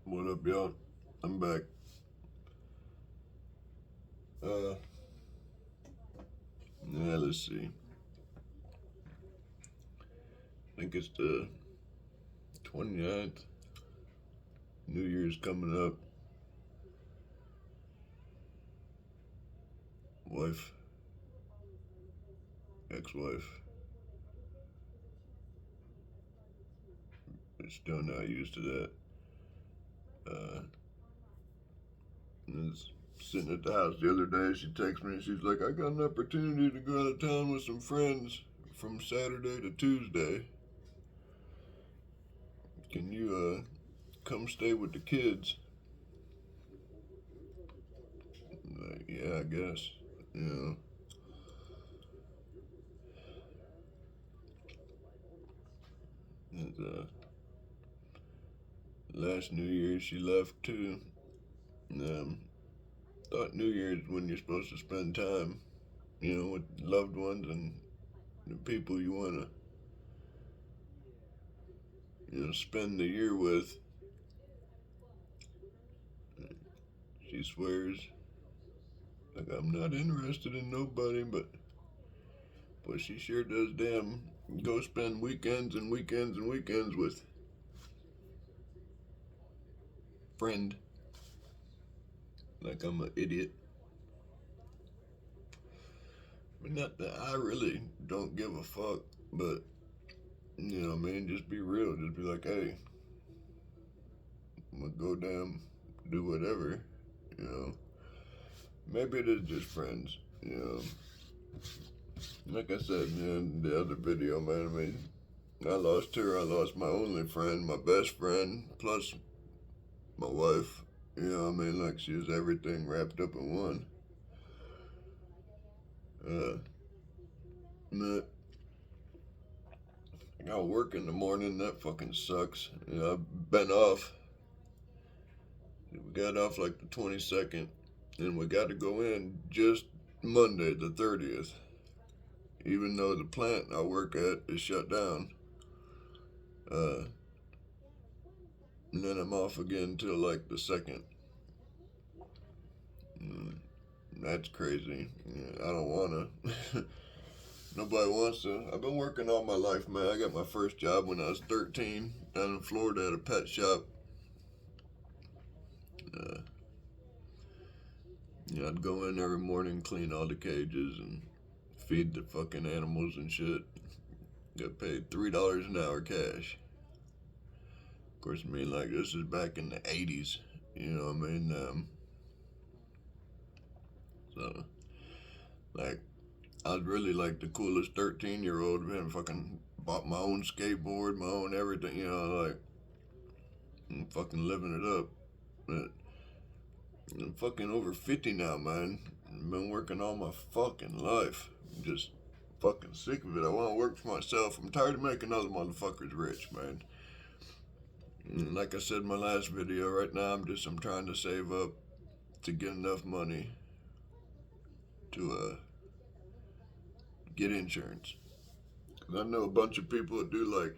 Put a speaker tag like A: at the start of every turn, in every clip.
A: What up, y'all? I'm back. Uh, yeah, let's see. I think it's the 29th. New Year's coming up. Wife, ex-wife, is still not used to that. Was sitting at the house the other day. She texted me and she's like, I got an opportunity to go out of town with some friends from Saturday to Tuesday. Can you come stay with the kids? I'm like, yeah, I guess. You know, and, last New Year's she left too. Um, thought New Year's when you're supposed to spend time, with loved ones and the people you want to, spend the year with. She swears like I'm not interested in nobody, but she sure does damn go spend weekends and weekends and weekends with friend. Like I'm an idiot. I mean, not that I really don't give a fuck, but just be real. Just be like, hey, I'm gonna go damn do whatever, you know. Maybe it is just friends, Like I said in the other video, man, I mean, I lost her, I lost my only friend, my best friend, plus my wife. Like she was everything wrapped up in one. But I got work in the morning, that fucking sucks. I've been off. We got off like the 22nd, and we got to go in just Monday, the 30th. Even though the plant I work at is shut down. Uh, and then I'm off again till like the 2nd. Mm, that's crazy. Yeah, I don't wanna. Nobody wants to. I've been working all my life, man. I got my first job when I was 13 down in Florida at a pet shop. Uh, I'd go in every morning, clean all the cages, and feed the fucking animals and shit. Got paid $3 an hour cash. Of course, like this is back in the '80s. You know what I mean? So, like, I was really like the coolest 13-year-old. Man, fucking bought my own skateboard, my own everything. Like, I'm fucking living it up. But I'm fucking over 50 now, man. I've been working all my fucking life. I'm just fucking sick of it. I want to work for myself. I'm tired of making other motherfuckers rich, man. And like I said in my last video, right now I'm trying to save up to get enough money to get insurance. Cause I know a bunch of people that do like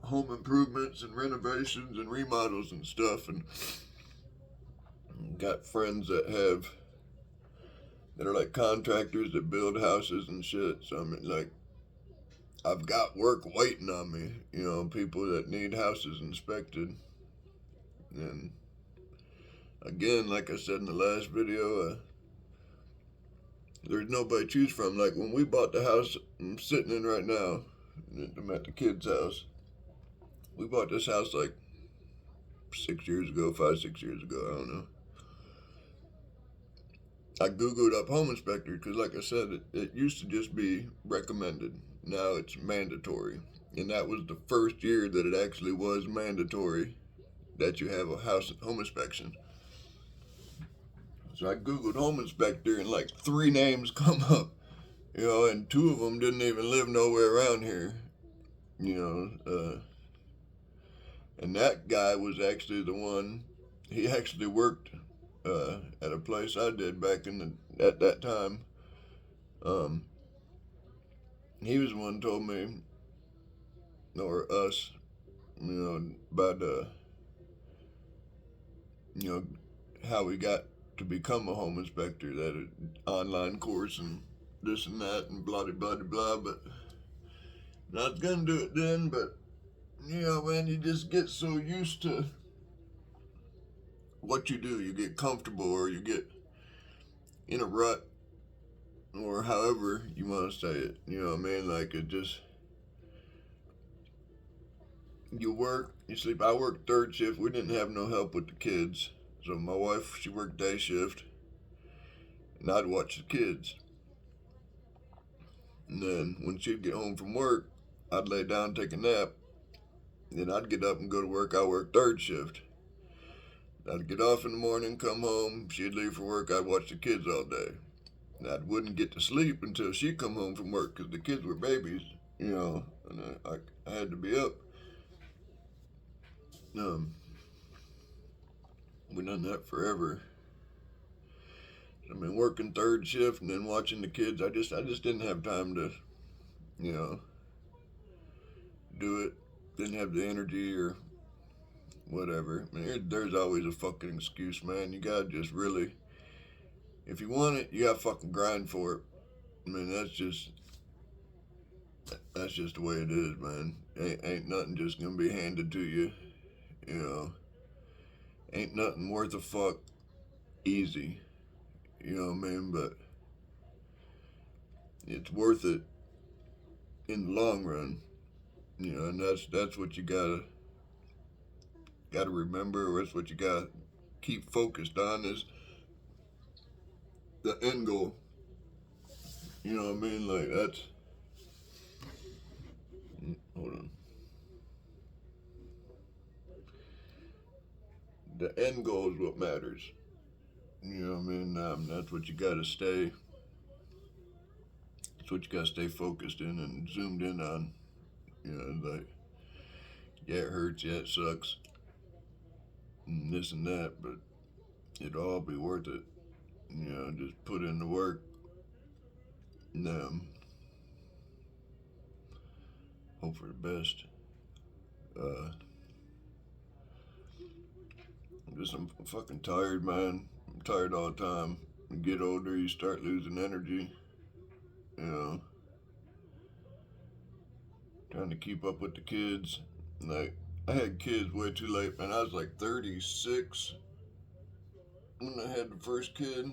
A: home improvements and renovations and remodels and stuff, and got friends that are like contractors that build houses and shit. So I mean, like, I've got work waiting on me. People that need houses inspected. And again, like I said in the last video, there's nobody to choose from. Like when we bought the house I'm sitting in right now, I'm at the kid's house. We bought this house like 6 years ago, 5, 6 years ago. I don't know. I googled up home inspector because, like I said, it used to just be recommended. Now it's mandatory, and that was the first year that it actually was mandatory that you have a home inspection. So I googled home inspector, and like 3 names come up, and 2 of them didn't even live nowhere around here, and that guy was actually the one. He actually worked at a place I did back at that time. Um, he was the one who told me, or us, about you know, how we got to become a home inspector, that online course and this and that and blah blah blah blah. But not gonna do it then. But you know, man, you just get so used to what you do. You get comfortable, or you get in a rut, or however you want to say it. You know what I mean? Like it just, you work, you sleep. I worked third shift. We didn't have no help with the kids, so my wife, she worked day shift, and I'd watch the kids. And then when she'd get home from work, I'd lay down, take a nap. Then I'd get up and go to work. I worked third shift. I'd get off in the morning, come home. She'd leave for work. I'd watch the kids all day. And I wouldn't get to sleep until she'd come home from work because the kids were babies, you know, and I had to be up. We done that forever. I mean, working third shift and then watching the kids. I just didn't have time to, you know, do it. Didn't have the energy or whatever. I mean, there's always a fucking excuse, man. You gotta just really, if you want it, you gotta fucking grind for it. I mean, that's just the way it is, man. Ain't nothing just gonna be handed to you, you know. Ain't nothing worth a fuck easy, you know what I mean? But it's worth it in the long run, you know. And that's what you gotta remember, or that's what you gotta keep focused on, is the end goal. You know what I mean? Like that's, hold on. The end goal is what matters. You know what I mean? That's what you gotta stay. That's what you gotta stay focused in and zoomed in on. You know, like, yeah, it hurts, yeah, it sucks, and this and that, but it'll all be worth it. You know, just put in the work. And hope for the best. I'm fucking tired, man. I'm tired all the time. You get older, you start losing energy. You know, trying to keep up with the kids. Like, I had kids way too late, man. I was like 36 when I had the first kid.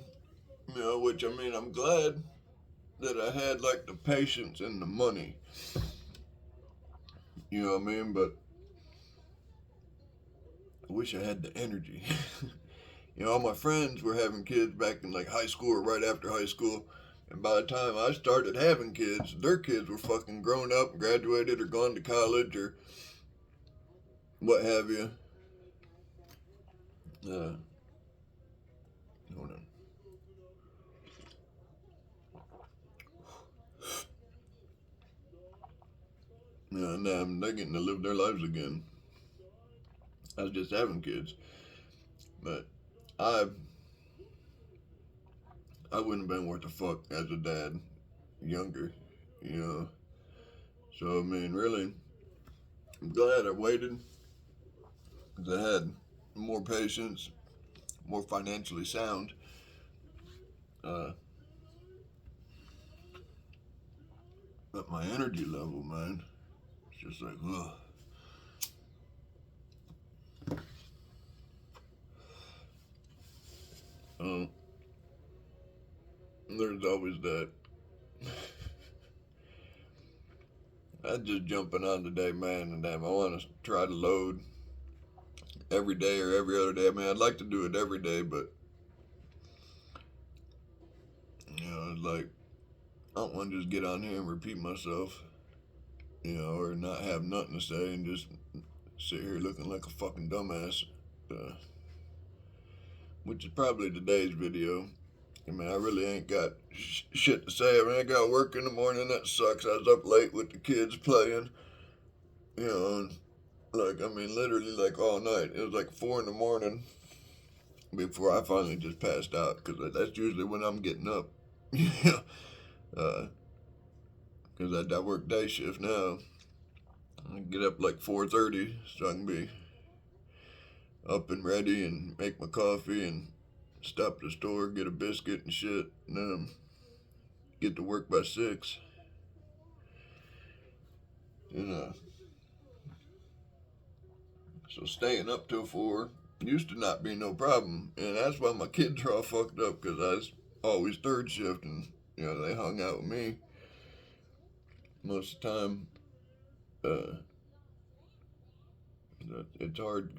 A: You know, which, I mean, I'm glad that I had like the patience and the money. You know what I mean? But I wish I had the energy. You know, all my friends were having kids back in like high school or right after high school. And by the time I started having kids, their kids were fucking grown up, graduated, or gone to college, or what have you. Hold on. Yeah, and they're getting to live their lives again. I was just having kids. But I wouldn't have been worth a fuck as a dad younger, you know. So, I mean, really, I'm glad I waited, because I had more patience, more financially sound. But my energy level, man, it's just like, ugh. Um, there's always that. I'm just jumping on today, man, and damn, I want to try to load every day or every other day. I mean, I'd like to do it every day, but, you know, it's like, I don't want to just get on here and repeat myself, you know, or not have nothing to say and just sit here looking like a fucking dumbass, which is probably today's video. I mean, I really ain't got shit to say. I mean, I got work in the morning. That sucks. I was up late with the kids playing, you know, and like, I mean, literally like all night. It was like 4 in the morning before I finally just passed out, because that's usually when I'm getting up. Yeah. Because I work day shift now. I get up like 4:30 so I can be up and ready and make my coffee and stop at the store, get a biscuit and shit, and then get to work by 6. You know, so staying up till 4 used to not be no problem, and that's why my kids are all fucked up because I was always third shift, and they hung out with me most of the time. Uh, it's hard,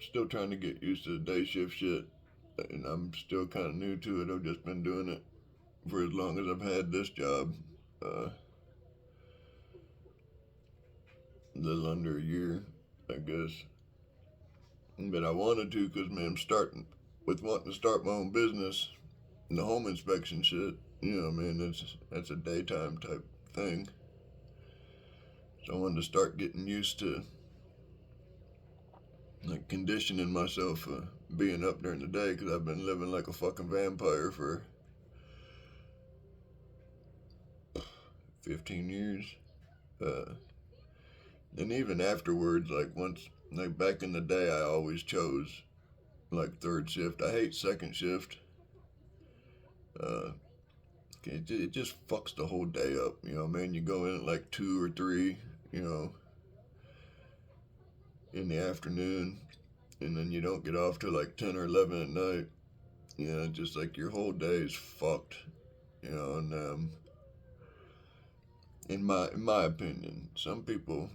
A: still trying to get used to the day shift shit, and I'm still kind of new to it. I've just been doing it for as long as I've had this job. A little under a year, I guess. But I wanted to because, man, I'm starting with wanting to start my own business and the home inspection shit. Man, that's a daytime type thing. So I wanted to start getting used to like conditioning myself for being up during the day because I've been living like a fucking vampire for 15 years. And even afterwards, like once, like back in the day, I always chose like third shift. I hate second shift. Uh, it just fucks the whole day up. Man, you go in at like 2 or 3, in the afternoon, and then you don't get off till like 10 or 11 at night. Just like your whole day is fucked. And in my opinion, some people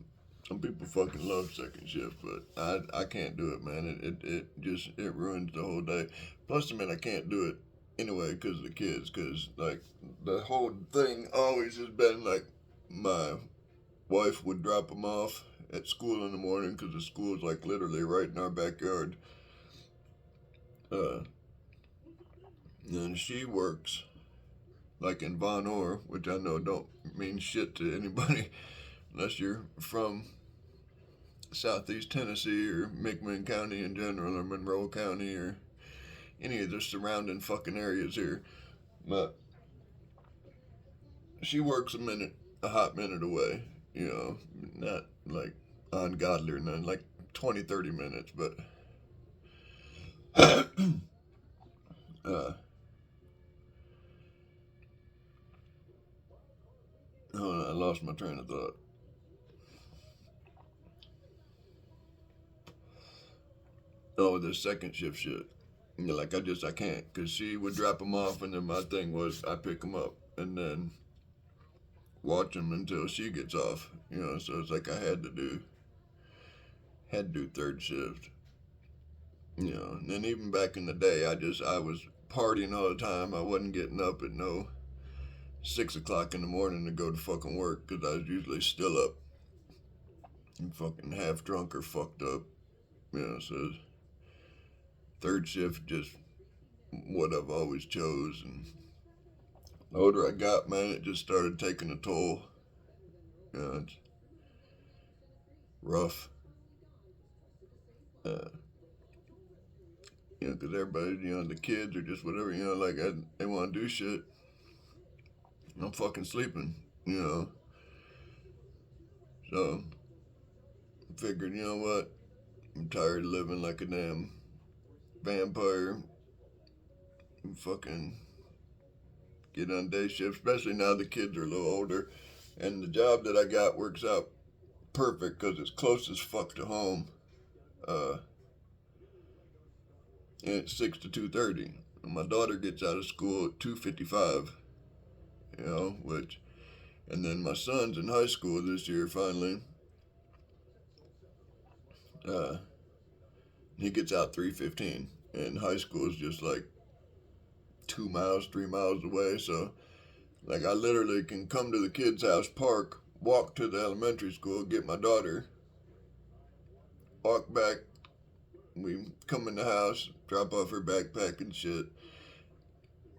A: fucking love second shift, but I can't do it, man. It ruins the whole day. Plus, I mean, I can't do it anyway because of the kids. Because like the whole thing always has been like my wife would drop them off at school in the morning because the school is like literally right in our backyard. And she works like in Von Orr, which I know don't mean shit to anybody unless you're from Southeast Tennessee or McMinn County in general or Monroe County or any of the surrounding fucking areas here. But she works a hot minute away, not like ungodly or nothing, like 20, 30 minutes, but uh, hold on, I lost my train of thought. Oh, the second shift shit. Like I can't, cause she would drop them off, and then my thing was I pick them up and then watch them until she gets off. So it's like I had to do third shift. And then even back in the day, I was partying all the time. I wasn't getting up at no 6 o'clock in the morning to go to fucking work because I was usually still up and fucking half drunk or fucked up. So third shift just what I've always chose. And the older I got, man, it just started taking a toll. It's rough. Uh, because everybody, the kids or just whatever, like they want to do shit. I'm fucking sleeping, So I figured, what? I'm tired of living like a damn vampire. And fucking get on day shift, especially now the kids are a little older. And the job that I got works out perfect because it's close as fuck to home. Uh, and it's 6 to 2:30. And my daughter gets out of school at 2:55. Which, and then my son's in high school this year finally. Uh, he gets out 3:15, and high school is just like 2 miles, 3 miles away. So, like, I literally can come to the kids' house, park, walk to the elementary school, get my daughter, walk back. We come in the house, drop off her backpack and shit,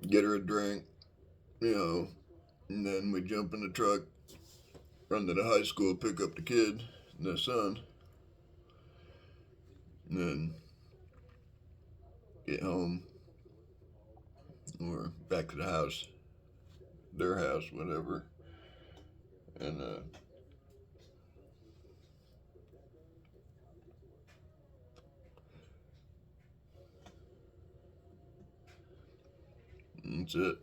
A: get her a drink, and then we jump in the truck, run to the high school, pick up the kid, the son, and then get home or back to the house, their house, whatever. And That's it.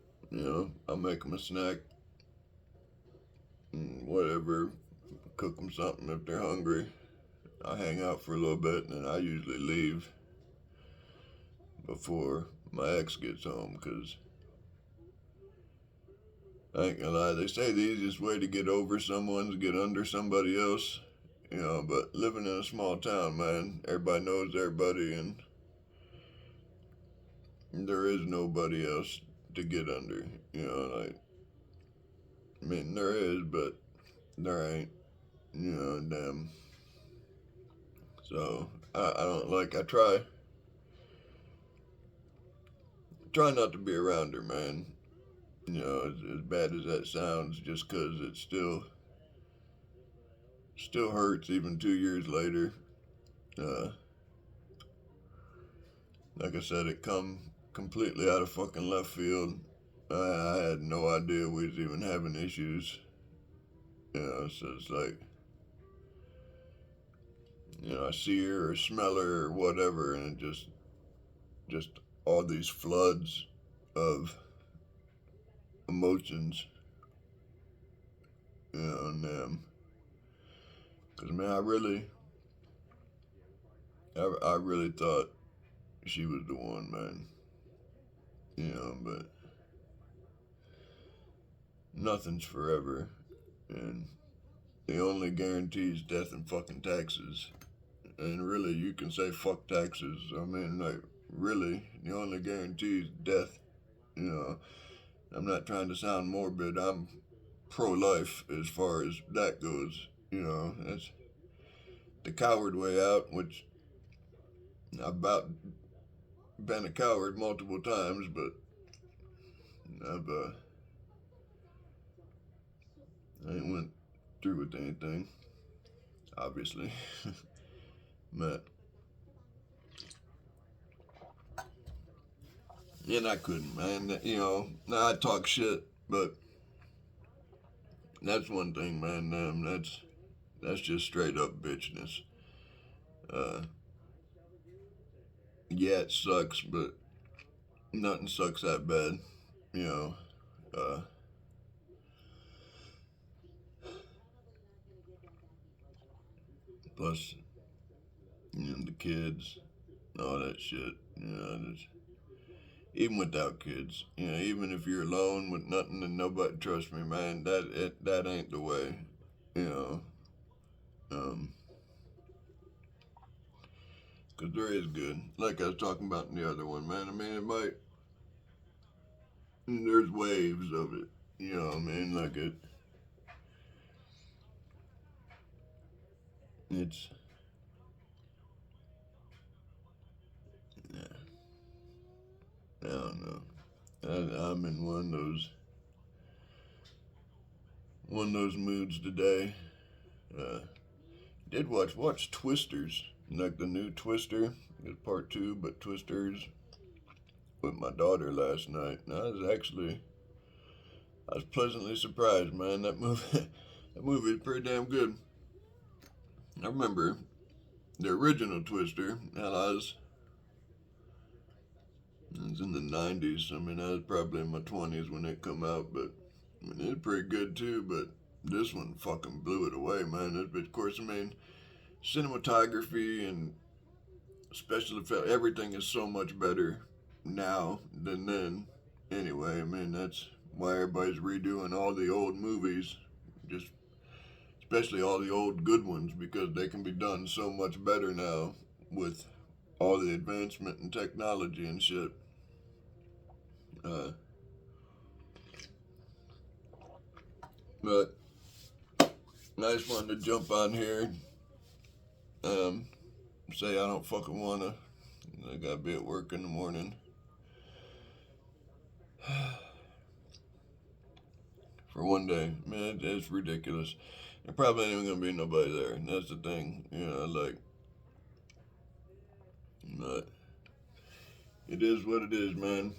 A: I'll make them a snack, whatever, cook them something if they're hungry. I hang out for a little bit and then I usually leave before my ex gets home because I ain't gonna lie, they say the easiest way to get over someone's get under somebody else, but living in a small town, man, everybody knows everybody and there is nobody else to get under, I mean, there is, but there ain't, damn. So, I don't I try not to be around her, man. As bad as that sounds, just 'cause it still hurts even 2 years later. Uh, like I said, it come completely out of fucking left field. I had no idea we was even having issues. So it's like, I see her or smell her or whatever, and just all these floods of emotions, and cause man, I really thought she was the one, man. But nothing's forever, and the only guarantee is death and fucking taxes. And really, you can say fuck taxes. I mean, like, really, the only guarantee is death. I'm not trying to sound morbid. I'm pro-life as far as that goes. That's the coward way out, which I've about been a coward multiple times, but I've I ain't went through with anything, obviously. But and I couldn't, man. I talk shit, but that's one thing, man. That's just straight up bitchness. Uh, yeah, it sucks, but nothing sucks that bad. You know, uh, plus, the kids, all that shit. Even without kids, even if you're alone with nothing and nobody, trust me, man, that ain't the way. You know, um, cause there is good. Like I was talking about in the other one, man. I mean, it might. There's waves of it. You know what I mean? Like it's. Yeah, I don't know. I'm in one of those moods today. Uh, did watch Twisters, like the new Twister. It's part two, but Twisters with my daughter last night. And I was pleasantly surprised, man. That movie, that movie is pretty damn good. I remember the original Twister. Hell, it was in the '90s. I mean, I was probably in my 20s when it come out, but I mean, it's pretty good too. But this one fucking blew it away, man. Of course, I mean, cinematography and special effects, everything is so much better now than then. Anyway, I mean, that's why everybody's redoing all the old movies, just especially all the old good ones, because they can be done so much better now with all the advancement in technology and shit. Uh, but I just wanted to jump on here, um, say I don't fucking wanna. I gotta be at work in the morning. For one day, man, it's ridiculous. There probably ain't even gonna be nobody there. And that's the thing, but it is what it is, man.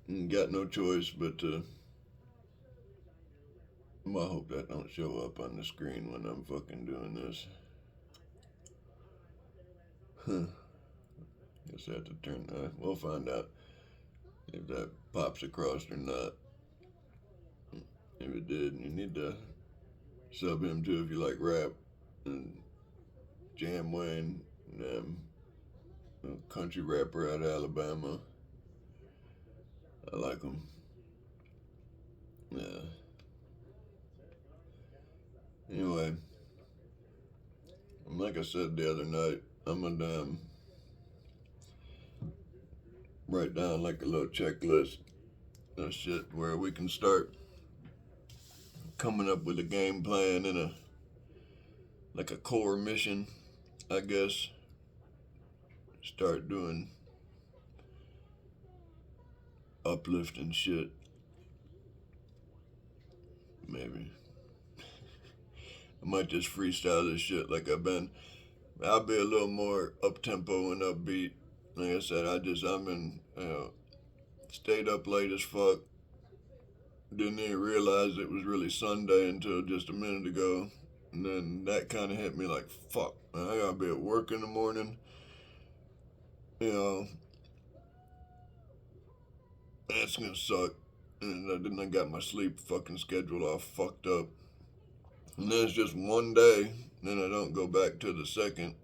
A: You got no choice but to. Well, I hope that don't show up on the screen when I'm fucking doing this. Huh. Guess I have to turn. We'll find out. if that pops across or not. If it did, you need to sub him too if you like rap. And Jam Wayne, a country rapper out of Alabama. I like him. Yeah. Anyway, like I said the other night, I'm gonna write down like a little checklist of shit where we can start coming up with a game plan and a core mission, I guess. Start doing uplifting shit. Maybe. I might just freestyle this shit like I've been. I'll be a little more up tempo and upbeat. Like I said, I'm in, stayed up late as fuck. Didn't even realize it was really Sunday until just a minute ago. And then that kind of hit me like, fuck, man, I gotta be at work in the morning. You know, that's gonna suck. And then I got my sleep fucking schedule all fucked up. And then it's just one day, then I don't go back to the second.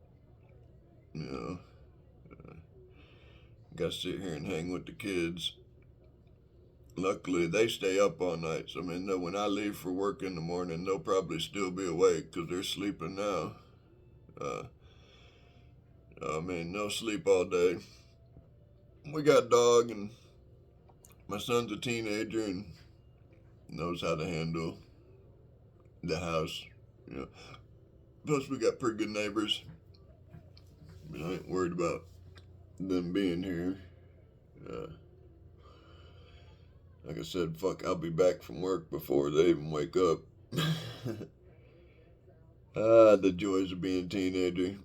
A: You know, gotta sit here and hang with the kids. Luckily, they stay up all night. So, I mean, when I leave for work in the morning, they'll probably still be awake because they're sleeping now. I mean, no sleep all day. We got dog, and my son's a teenager and knows how to handle the house. You know. Plus, we got pretty good neighbors. I ain't worried about them being here. Like I said, fuck, I'll be back from work before they even wake up. The joys of being a teenager,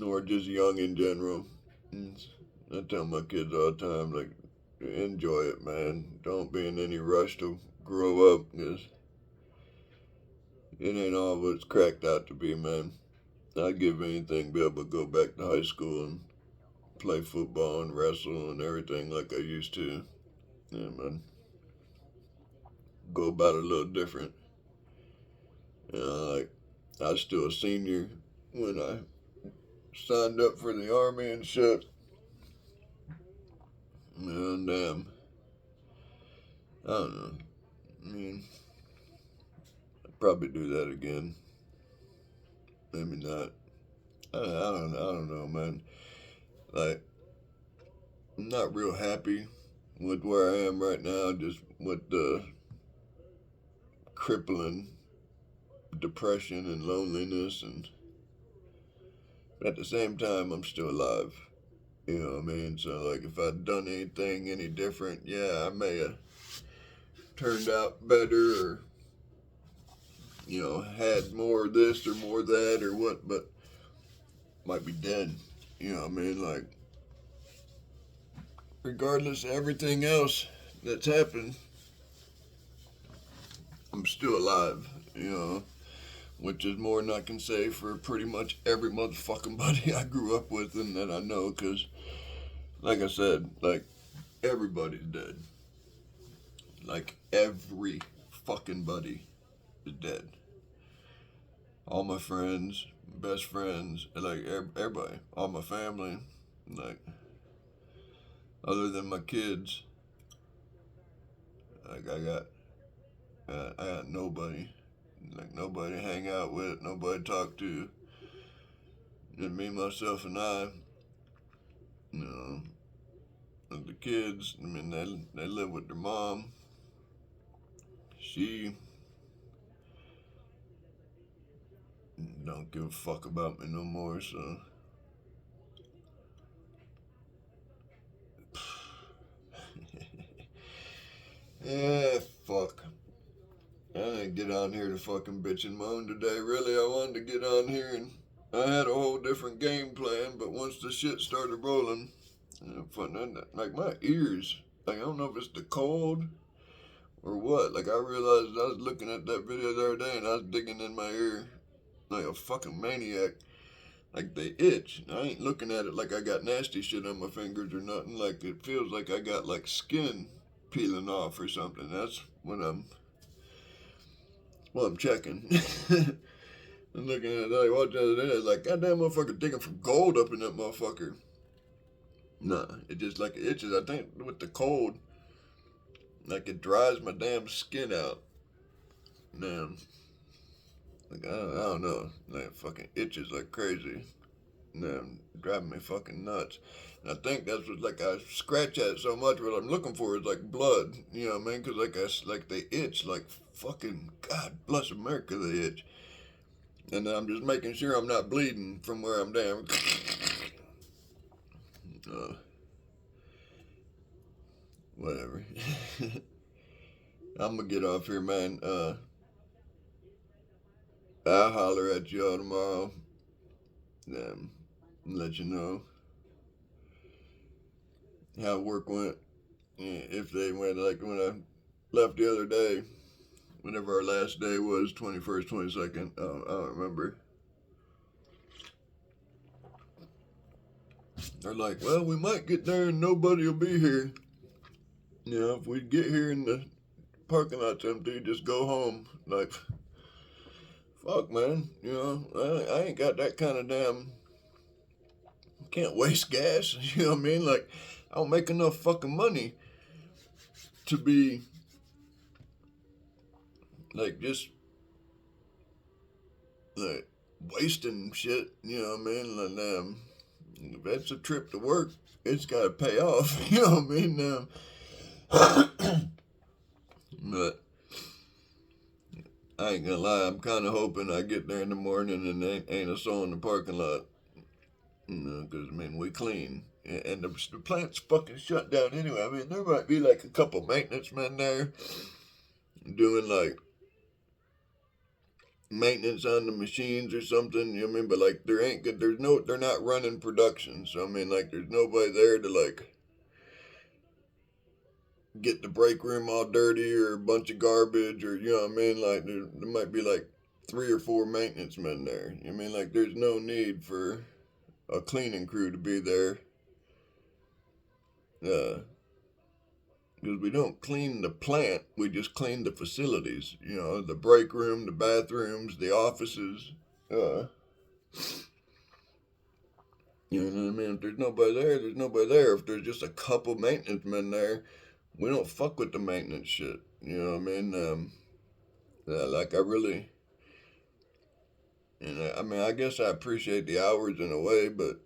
A: or just young in general. I tell my kids all the time, like, enjoy it, man. Don't be in any rush to grow up, because it ain't all what it's cracked out to be, man. I'd give anything to be able to go back to high school and play football and wrestle and everything like I used to. Yeah, man. Go about it a little different. You know, like, I was still a senior when I signed up for the Army and shit. And, I don't know. I mean, I'd probably do that again. Maybe not. I don't know, man. Like, I'm not real happy with where I am right now, just with the crippling depression and loneliness, and at the same time, I'm still alive. You know what I mean? So, like, if I'd done anything any different, yeah, I may have turned out better, or, you know, had more of this or more of that or what, but might be dead. You know what I mean? Like, regardless of everything else that's happened, I'm still alive, you know, which is more than I can say for pretty much every motherfucking buddy I grew up with and that I know, because, like I said, like, everybody's dead. Like, every fucking buddy is dead. All my friends, best friends, like, everybody, all my family, like, other than my kids, like, I got nobody. Like, nobody to hang out with, nobody to talk to. Just me, myself, and I. You know, the kids, I mean, they live with their mom. She don't give a fuck about me no more, so. Yeah, fuck. I didn't get on here to fucking bitch and moan today. Really, I wanted to get on here and I had a whole different game plan, but once the shit started rolling, like, my ears, like, I don't know if it's the cold or what. Like, I realized I was looking at that video the other day and I was digging in my ear like a fucking maniac. Like they itch. I ain't looking at it like I got nasty shit on my fingers or nothing. Like it feels like I got like skin peeling off or something. That's when I'm checking. I'm looking at it like what the other day, like goddamn motherfucker digging for gold up in that motherfucker. Nah, it just like it itches. I think with the cold, like it dries my damn skin out. Man, like I don't know, like fucking itches like crazy. Man, driving me fucking nuts. And I think that's what like I scratch at it so much. What I'm looking for is like blood. You know what I mean? Because like they itch like fucking God bless America they itch. And I'm just making sure I'm not bleeding from where I'm damn. Whatever. I'm gonna get off here, man. I'll holler at y'all tomorrow. Let you know how work went. If they went like when I left the other day, whenever our last day was, 21st, 22nd. I don't remember. They're like, well, we might get there and nobody will be here. You know, if we get here and the parking lot's empty, just go home. Like, fuck, man. You know, I ain't got that kind of damn. Can't waste gas. You know what I mean? Like, I don't make enough fucking money to be like just like wasting shit. You know what I mean? Like, if that's a trip to work, it's got to pay off. You know what I mean? But I ain't gonna lie, I'm kind of hoping I get there in the morning and ain't a soul in the parking lot. You know, because I mean we clean and the plant's fucking shut down anyway. I mean there might be like a couple maintenance men there doing like maintenance on the machines or something. You know what I mean? But like there ain't good. They're not running production. So I mean like there's nobody there to like get the break room all dirty or a bunch of garbage or you know what I mean. Like there might be like 3 or 4 maintenance men there. You know what I mean? Like there's no need for a cleaning crew to be there. Because we don't clean the plant, we just clean the facilities. You know, the break room, the bathrooms, the offices. You know what I mean? If there's nobody there, there's nobody there. If there's just a couple maintenance men there, we don't fuck with the maintenance shit. You know what I mean? Like I really, I mean, I guess I appreciate the hours in a way, but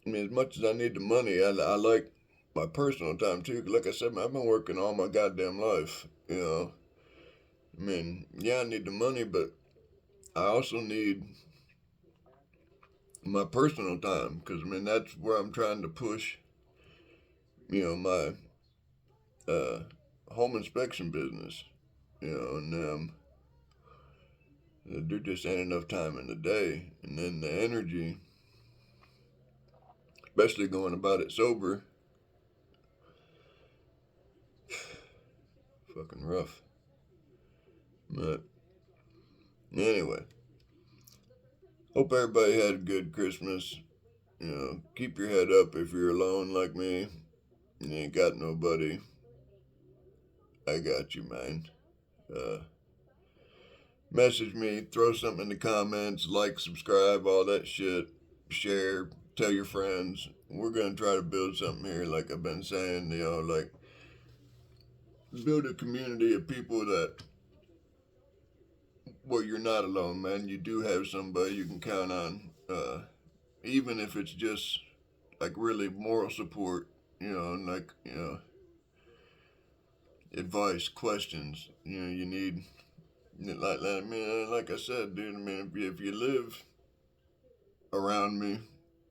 A: I mean, as much as I need the money, I like my personal time too. Like I said, I've been working all my goddamn life. You know, I mean, yeah, I need the money, but I also need my personal time because I mean that's where I'm trying to push. You know, my home inspection business. You know, and there just ain't enough time in the day, and then the energy, especially going about it sober, fucking rough. But anyway, hope everybody had a good Christmas. You know, keep your head up if you're alone like me. You ain't got nobody. I got you, man. Uh, Message me, throw something in the comments, like, subscribe, all that shit. Share, tell your friends. We're gonna try to build something here, like I've been saying. You know, like build a community of people that where you're not alone, man. You do have somebody you can count on, even if it's just like really moral support. You know, and like advice, questions. You know, you need I mean, like I said, dude. I mean, if you live around me,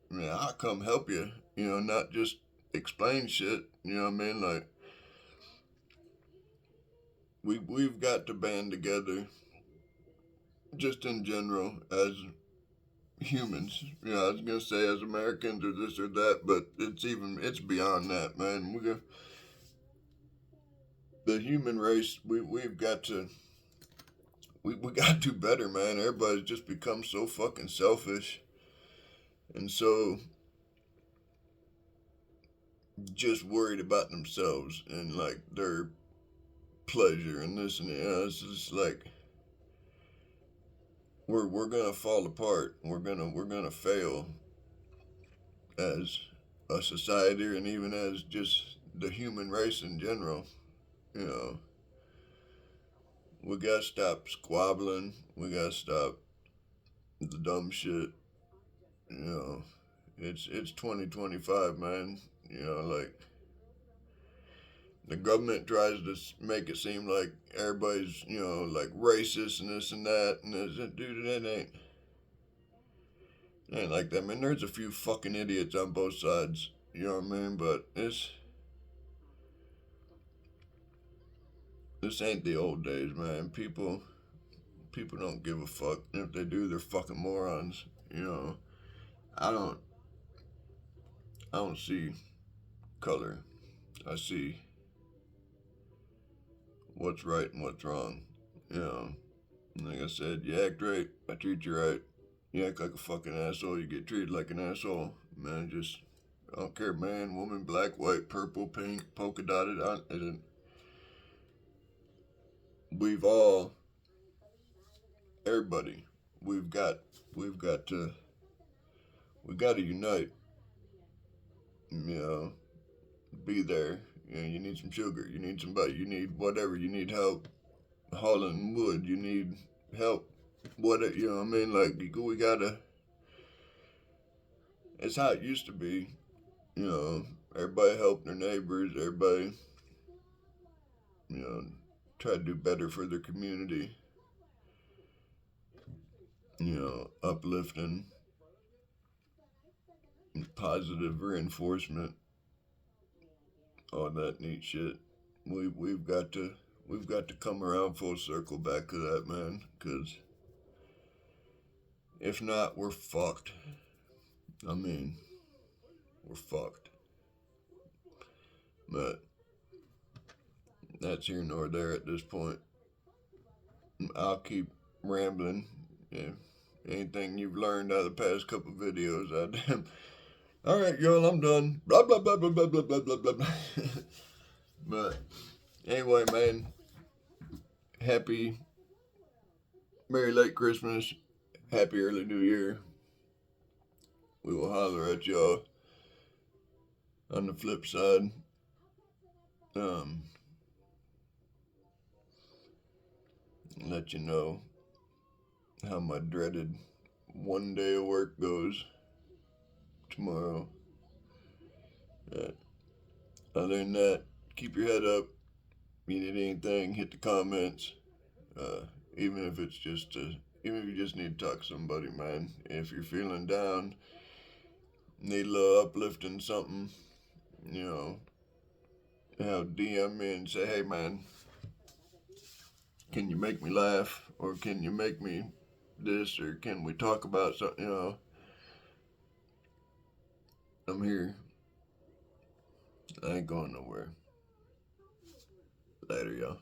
A: I mean, I'll come help you. You know, not just explain shit. You know what I mean? Like we've got to band together, just in general as humans. You know, I was gonna say as Americans or this or that, but it's beyond that, man. The human race. We've got to. We got to do better, man. Everybody's just become so fucking selfish. and so just worried about themselves and like their pleasure and this and that. It's just like we're gonna fall apart. We're gonna fail as a society and even as just the human race in general. You know, we gotta stop squabbling. We gotta stop the dumb shit. You know, it's 2025, man. You know, like the government tries to make it seem like everybody's, you know, like racist and this and that, and this, dude, it ain't like that, man. There's a few fucking idiots on both sides, you know what I mean? But this ain't the old days, man. People don't give a fuck. And if they do, they're fucking morons. You know, I don't I don't see color. I see what's right and what's wrong. You know, like I said, you act right, I treat you right. You act like a fucking asshole, you get treated like an asshole. Man, just I don't care, man, woman, black, white, purple, pink, polka dotted. We've all, everybody, we've got, we've got to, we got to unite. You know, be there. You know, you need some sugar. You need somebody. You need whatever. You need help hauling wood. You need help. What you know? What I mean, like we gotta. It's how it used to be. You know, everybody helped their neighbors. Everybody, you know, try to do better for their community. You know, uplifting, positive reinforcement, all that neat shit. We've got to come around full circle back to that, man. Cause if not, we're fucked. I mean, we're fucked. But that's here nor there at this point. I'll keep rambling. Yeah. Anything you've learned out of the past couple videos, I damn. All right, y'all, I'm done. Blah blah blah blah blah blah blah blah blah. But anyway, man, happy Merry late Christmas, happy early New Year. We will holler at y'all on the flip side. Um, let you know how my dreaded one day of work goes tomorrow. Uh, Other than that, keep your head up. You need anything, hit the comments. Uh, even if it's just even if you just need to talk to somebody, man. If you're feeling down, need a little uplifting something, you know, DM me and say, hey, man, can you make me laugh? Or can you make me this? Or can we talk about something? You know, I'm here. I ain't going nowhere. Later, y'all.